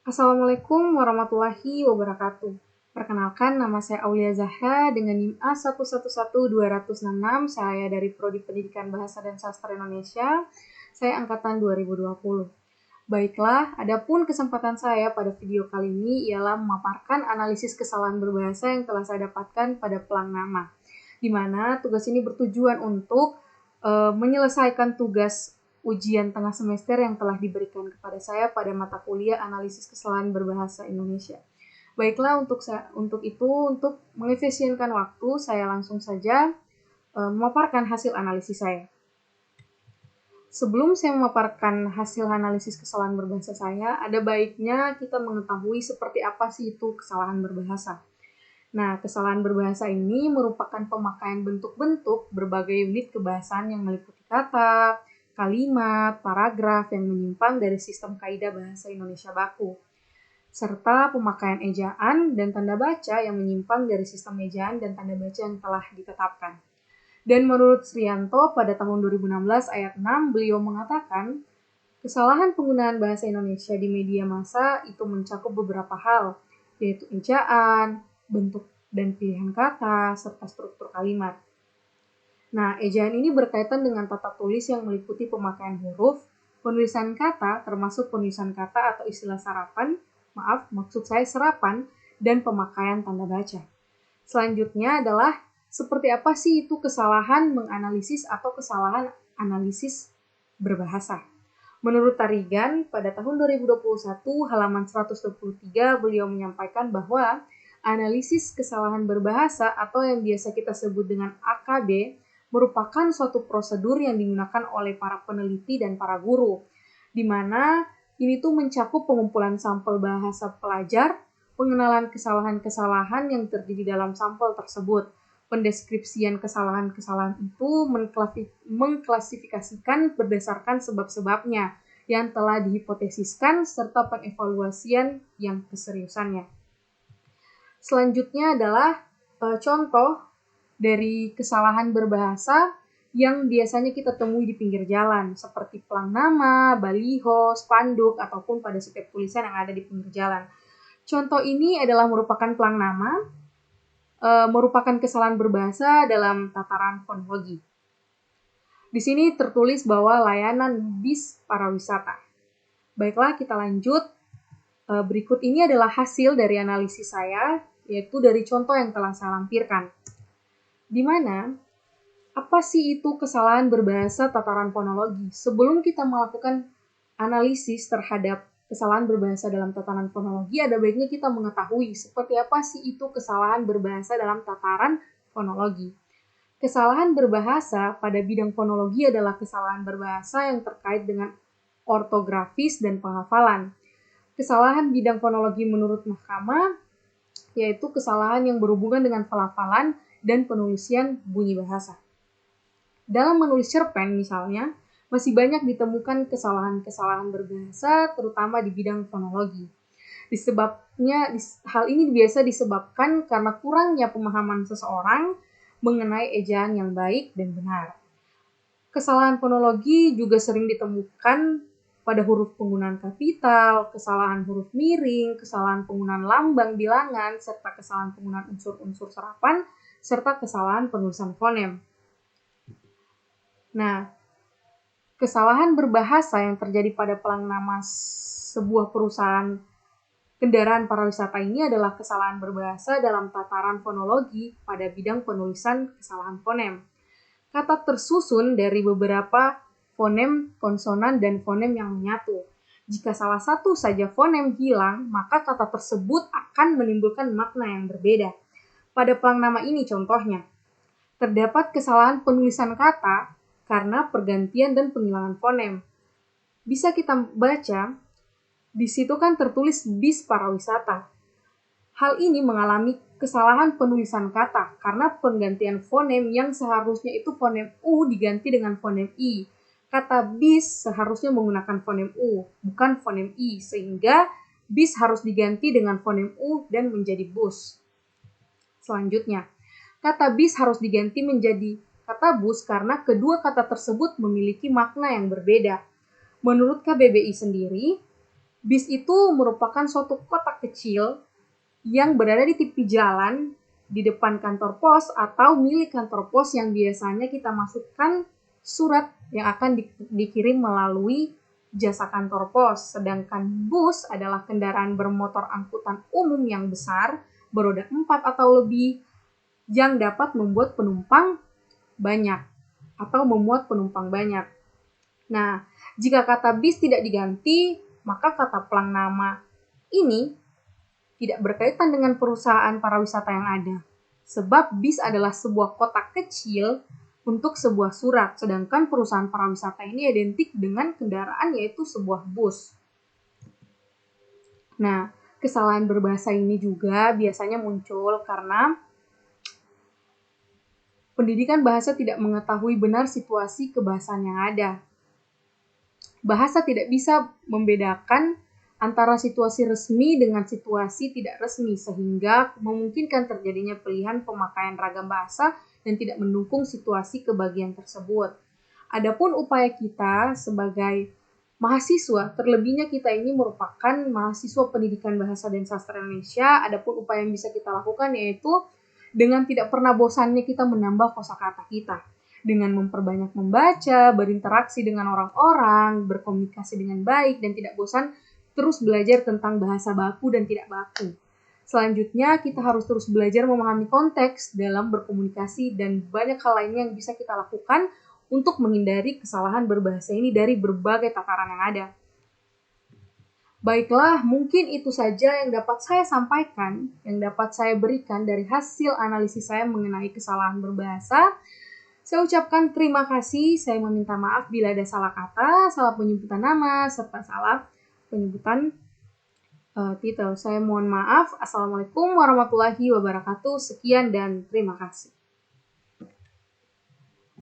Assalamualaikum warahmatullahi wabarakatuh. Perkenalkan, nama saya Aulia Zahra dengan NIM A111266. Saya dari Prodi Pendidikan Bahasa dan Sastra Indonesia. Saya angkatan 2020. Baiklah, adapun kesempatan saya pada video kali ini ialah memaparkan analisis kesalahan berbahasa yang telah saya dapatkan pada pelang nama. Di mana tugas ini bertujuan untuk menyelesaikan tugas ujian tengah semester yang telah diberikan kepada saya pada mata kuliah analisis kesalahan berbahasa Indonesia. Baiklah, untuk mengefisienkan waktu, saya langsung saja memaparkan hasil analisis saya. Sebelum saya memaparkan hasil analisis kesalahan berbahasa saya, ada baiknya kita mengetahui seperti apa sih itu kesalahan berbahasa. Nah, kesalahan berbahasa ini merupakan pemakaian bentuk-bentuk berbagai unit kebahasaan yang meliputi kata, kalimat, paragraf yang menyimpang dari sistem kaidah bahasa Indonesia baku, serta pemakaian ejaan dan tanda baca yang menyimpang dari sistem ejaan dan tanda baca yang telah ditetapkan. Dan menurut Srianto pada tahun 2016 ayat 6, beliau mengatakan, kesalahan penggunaan bahasa Indonesia di media massa itu mencakup beberapa hal, yaitu ejaan, bentuk dan pilihan kata, serta struktur kalimat. Nah, ejaan ini berkaitan dengan tata tulis yang meliputi pemakaian huruf, penulisan kata, termasuk penulisan kata atau istilah maksud saya serapan, dan pemakaian tanda baca. Selanjutnya adalah seperti apa sih itu kesalahan menganalisis atau kesalahan analisis berbahasa. Menurut Tarigan, pada tahun 2021 halaman 123 beliau menyampaikan bahwa analisis kesalahan berbahasa atau yang biasa kita sebut dengan AKB merupakan suatu prosedur yang digunakan oleh para peneliti dan para guru, di mana ini tuh mencakup pengumpulan sampel bahasa pelajar, pengenalan kesalahan-kesalahan yang terjadi dalam sampel tersebut, pendeskripsian kesalahan-kesalahan itu mengklasifikasikan berdasarkan sebab-sebabnya yang telah dihipotesiskan serta pengevaluasian yang keseriusannya. Selanjutnya adalah contoh dari kesalahan berbahasa yang biasanya kita temui di pinggir jalan, seperti pelang nama, baliho, spanduk, ataupun pada setiap tulisan yang ada di pinggir jalan. Contoh ini adalah merupakan pelang nama, merupakan kesalahan berbahasa dalam tataran fonologi. Di sini tertulis bahwa layanan bis pariwisata. Baiklah, kita lanjut. Berikut ini adalah hasil dari analisis saya, yaitu dari contoh yang telah saya lampirkan. Di mana, apa sih itu kesalahan berbahasa tataran fonologi? Sebelum kita melakukan analisis terhadap kesalahan berbahasa dalam tataran fonologi, ada baiknya kita mengetahui seperti apa sih itu kesalahan berbahasa dalam tataran fonologi. Kesalahan berbahasa pada bidang fonologi adalah kesalahan berbahasa yang terkait dengan ortografis dan penghafalan. Kesalahan bidang fonologi menurut Mahkamah yaitu kesalahan yang berhubungan dengan pelafalan dan penulisan bunyi bahasa. Dalam menulis cerpen misalnya, masih banyak ditemukan kesalahan-kesalahan berbahasa, terutama di bidang fonologi. Hal ini biasa disebabkan karena kurangnya pemahaman seseorang mengenai ejaan yang baik dan benar. Kesalahan fonologi juga sering ditemukan pada huruf penggunaan kapital, kesalahan huruf miring, kesalahan penggunaan lambang bilangan, serta kesalahan penggunaan unsur-unsur serapan, serta kesalahan penulisan fonem. Nah, kesalahan berbahasa yang terjadi pada pelang nama sebuah perusahaan kendaraan pariwisata ini adalah kesalahan berbahasa dalam tataran fonologi pada bidang penulisan kesalahan fonem. Kata tersusun dari beberapa fonem, konsonan, dan fonem yang menyatu. Jika salah satu saja fonem hilang, maka kata tersebut akan menimbulkan makna yang berbeda. Pada pelang nama ini contohnya, terdapat kesalahan penulisan kata karena pergantian dan penghilangan fonem. Bisa kita baca, di situ kan tertulis bis pariwisata. Hal ini mengalami kesalahan penulisan kata karena penggantian fonem yang seharusnya itu fonem U diganti dengan fonem I. Kata bis seharusnya menggunakan fonem U, bukan fonem I, sehingga bis harus diganti dengan fonem U dan menjadi bus. Selanjutnya, kata bis harus diganti menjadi kata bus karena kedua kata tersebut memiliki makna yang berbeda. Menurut KBBI sendiri, Bis itu merupakan suatu kotak kecil yang berada di tepi jalan di depan kantor pos atau milik kantor pos yang biasanya kita masukkan surat yang akan dikirim melalui jasa kantor pos. Sedangkan bus adalah kendaraan bermotor angkutan umum yang besar, beroda 4 atau lebih, yang dapat membuat penumpang banyak atau memuat penumpang banyak. Nah, jika kata bis tidak diganti, maka kata pelang nama ini tidak berkaitan dengan perusahaan pariwisata yang ada. Sebab bis adalah sebuah kotak kecil untuk sebuah surat, sedangkan perusahaan pariwisata ini identik dengan kendaraan yaitu sebuah bus. Nah, kesalahan berbahasa ini juga biasanya muncul karena pendidikan bahasa tidak mengetahui benar situasi kebahasaan yang ada. Bahasa tidak bisa membedakan antara situasi resmi dengan situasi tidak resmi, sehingga memungkinkan terjadinya pilihan pemakaian ragam bahasa dan tidak mendukung situasi kebagian tersebut. Adapun upaya kita sebagai mahasiswa, terlebihnya kita ini merupakan mahasiswa pendidikan bahasa dan sastra Indonesia, adapun upaya yang bisa kita lakukan yaitu dengan tidak pernah bosannya kita menambah kosakata kita. Dengan memperbanyak membaca, berinteraksi dengan orang-orang, berkomunikasi dengan baik, dan tidak bosan terus belajar tentang bahasa baku dan tidak baku. Selanjutnya, kita harus terus belajar memahami konteks dalam berkomunikasi dan banyak hal lainnya yang bisa kita lakukan untuk menghindari kesalahan berbahasa ini dari berbagai tataran yang ada. Baiklah, mungkin itu saja yang dapat saya sampaikan, yang dapat saya berikan dari hasil analisis saya mengenai kesalahan berbahasa. Saya ucapkan terima kasih, saya meminta maaf bila ada salah kata, salah penyebutan nama, serta salah penyebutan titel. Saya mohon maaf. Assalamualaikum warahmatullahi wabarakatuh. Sekian dan terima kasih.